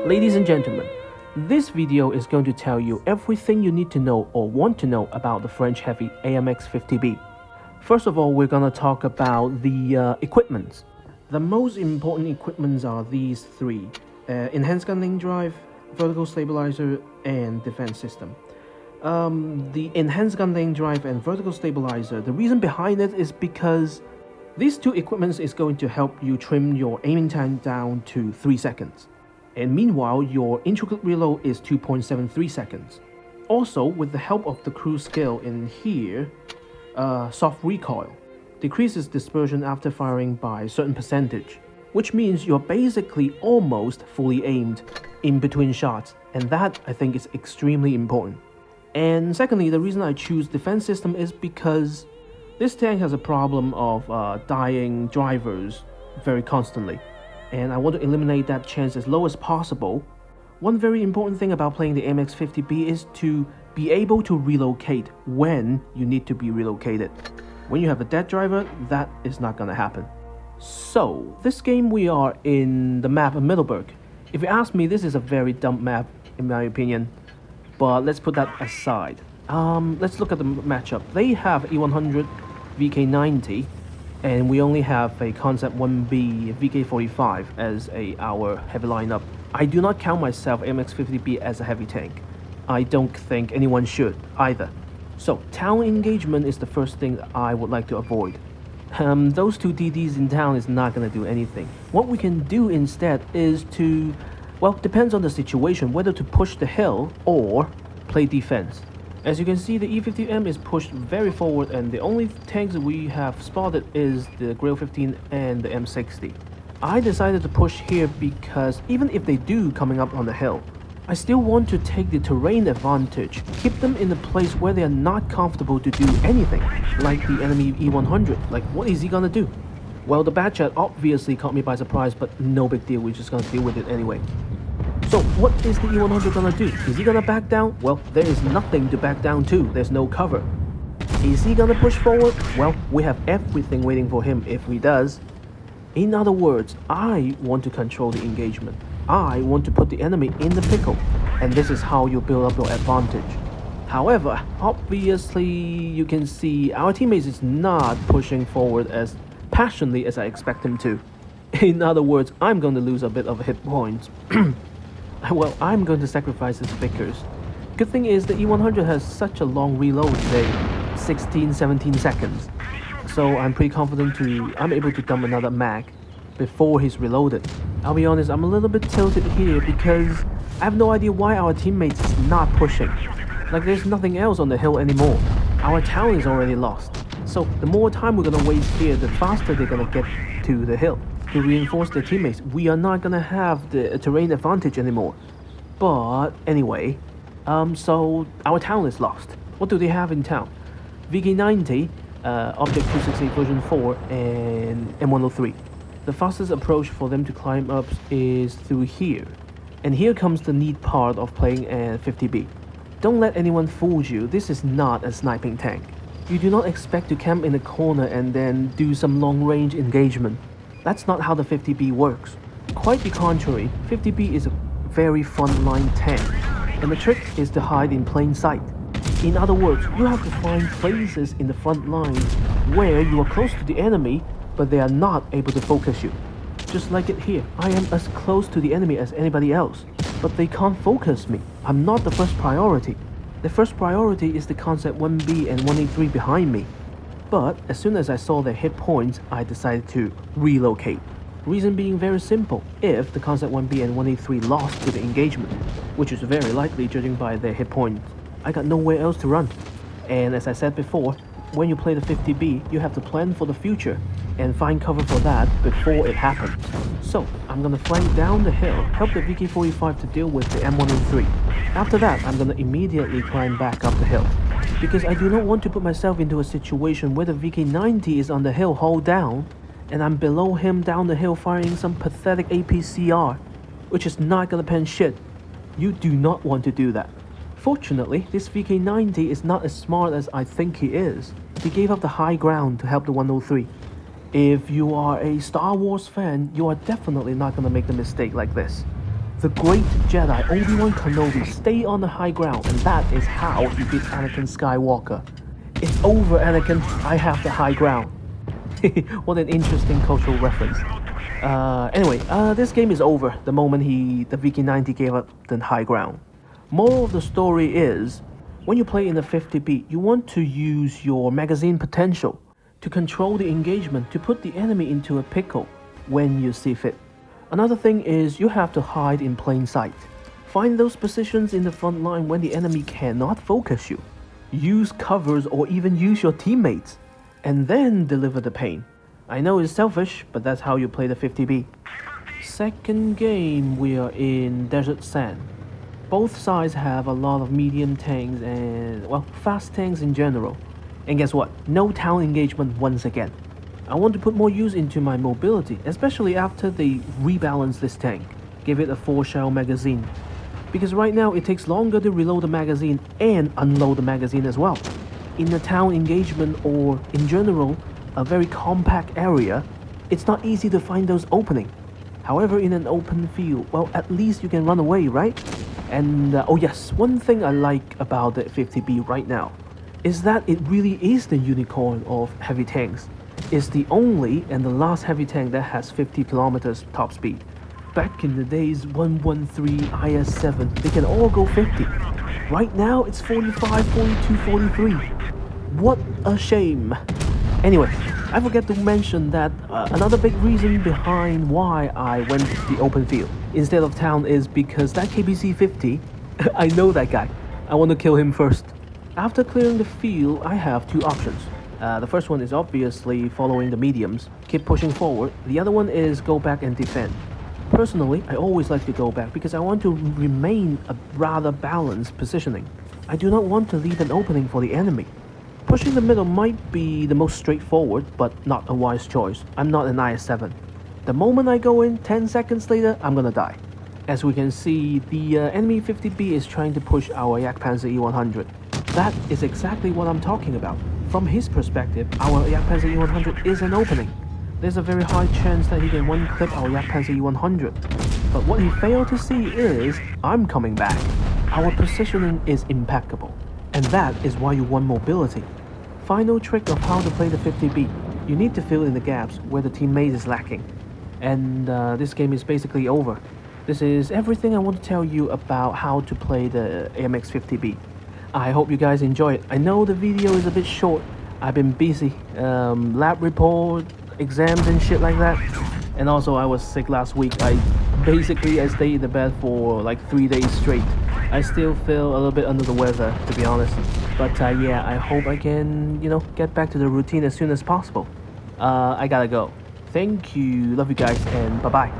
Ladies and gentlemen, this video is going to tell you everything you need to know or want to know about the French heavy AMX50B. First of all, we're going to talk about the equipments. The most important equipments are these three: enhanced gun drive, vertical stabilizer, and defense system. The enhanced gun drive and vertical stabilizer, the reason behind it is because these two equipments is going to help you trim your aiming time down to 3 seconds. And meanwhile, your intricate reload is 2.73 seconds. Also, with the help of the cruise skill in here, soft recoil decreases dispersion after firing by a certain percentage, which means you're basically almost fully aimed in between shots, and that I think is extremely important. And secondly, the reason I choose defense system is because this tank has a problem of dying drivers very constantly, and I want to eliminate that chance as low as possible. One very important thing about playing the AMX50B is to be able to relocate when you need to be relocated. When you have a dead driver, that is not gonna happen. So, this game we are in the map of Middleburg. If you ask me, this is a very dumb map in my opinion, but let's put that aside. Let's look at the matchup. They have E100 VK90, and we only have a Concept 1B VK45 as our heavy lineup. I do not count myself AMX50B as a heavy tank. I don't think anyone should either. So town engagement is the first thing that I would like to avoid. Those two DDs in town is not going to do anything. What we can do instead is to, well, depends on the situation, whether to push the hill or play defense. As you can see, the E50M is pushed very forward, and the only tanks that we have spotted is the Grill 15 and the M60. I decided to push here because even if they do coming up on the hill, I still want to take the terrain advantage, keep them in a place where they are not comfortable to do anything, like the enemy E100. Like, what is he gonna do? Well, the bad chat obviously caught me by surprise, but no big deal, we're just gonna deal with it anyway. So what is the E100 gonna do? Is he gonna back down? Well, there is nothing to back down to, there's no cover. Is he gonna push forward? Well, we have everything waiting for him if he does. In other words, I want to control the engagement. I want to put the enemy in the pickle, and this is how you build up your advantage. However, obviously you can see our teammates is not pushing forward as passionately as I expect him to. In other words, I'm going to lose a bit of hit points. Well, I'm going to sacrifice his Vickers. Good thing is the E100 has such a long reload today, 16-17 seconds. So I'm pretty confident I'm able to dump another mag before he's reloaded. I'll be honest, I'm a little bit tilted here because I have no idea why our teammates is not pushing. Like, there's nothing else on the hill anymore. Our town is already lost. So the more time we're gonna waste here, the faster they're gonna get to the hill to reinforce their teammates. We are not gonna have the terrain advantage anymore. But anyway, so our town is lost. What do they have in town? VK90, Object 268 version 4, and M103. The fastest approach for them to climb up is through here. And here comes the neat part of playing a 50B. Don't let anyone fool you, this is not a sniping tank. You do not expect to camp in a corner and then do some long-range engagement. That's not how the 50B works. Quite the contrary, 50B is a very frontline tank, and the trick is to hide in plain sight. In other words, you have to find places in the front line where you are close to the enemy, but they are not able to focus you. Just like it here, I am as close to the enemy as anybody else, but they can't focus me. I'm not the first priority. The first priority is the Concept 1B and 183 behind me. But as soon as I saw their hit points, I decided to relocate. Reason being very simple: if the Concept 1B and 183 lost to the engagement, which is very likely judging by their hit points, I got nowhere else to run. And as I said before, when you play the 50B, you have to plan for the future and find cover for that before it happens. So I'm gonna flank down the hill, help the VK45 to deal with the M103. After that, I'm gonna immediately climb back up the hill, because I do not want to put myself into a situation where the VK90 is on the hill hull down, and I'm below him down the hill firing some pathetic APCR, which is not gonna pen shit. You do not want to do that. Fortunately, this VK90 is not as smart as I think he is. He gave up the high ground to help the 103. If you are a Star Wars fan, you are definitely not gonna make the mistake like this. The great Jedi Obi-Wan Kenobi stayed on the high ground, and that is how he beat Anakin Skywalker. It's over, Anakin. I have the high ground. What an interesting cultural reference. Anyway, this game is over the moment the VK90 gave up the high ground. Moral of the story is, when you play in the 50B, you want to use your magazine potential to control the engagement to put the enemy into a pickle when you see fit. Another thing is you have to hide in plain sight. Find those positions in the front line when the enemy cannot focus you. Use covers or even use your teammates, and then deliver the pain. I know it's selfish, but that's how you play the 50B. Second game, we are in Desert Sand. Both sides have a lot of medium tanks and, well, fast tanks in general. And guess what? No town engagement once again. I want to put more use into my mobility, especially after they rebalance this tank. Give it a 4-shell magazine. Because right now it takes longer to reload the magazine and unload the magazine as well. In a town engagement or, in general, a very compact area, it's not easy to find those openings. However, in an open field, well, at least you can run away, right? And, oh yes, one thing I like about the 50B right now is that it really is the unicorn of heavy tanks. It's the only and the last heavy tank that has 50 kilometers top speed. Back in the days 113 IS-7, they can all go 50. Right now, it's 45, 42, 43. What a shame. Anyway, I forgot to mention that another big reason behind why I went to the open field instead of town is because that KBC-50, I know that guy. I want to kill him first. After clearing the field, I have two options. The first one is obviously following the mediums, keep pushing forward. The other one is go back and defend. Personally, I always like to go back because I want to remain a rather balanced positioning. I do not want to leave an opening for the enemy. Pushing the middle might be the most straightforward, but not a wise choice. I'm not an IS-7. The moment I go in, 10 seconds later, I'm gonna die. As we can see, the enemy 50B is trying to push our Jagdpanzer E100. That is exactly what I'm talking about. From his perspective, our Jagdpanzer E100 is an opening. There's a very high chance that he can one-clip our Jagdpanzer E100. But what he failed to see is, I'm coming back. Our positioning is impeccable. And that is why you want mobility. Final trick of how to play the 50B. You need to fill in the gaps where the teammate is lacking. And this game is basically over. This is everything I want to tell you about how to play the AMX50B. I hope you guys enjoy it. I know the video is a bit short. I've been busy. Lab report, exams and shit like that. And also I was sick last week. I stayed in the bed for like 3 days straight. I still feel a little bit under the weather, to be honest. But yeah, I hope I can, get back to the routine as soon as possible. I gotta go. Thank you. Love you guys, and bye-bye.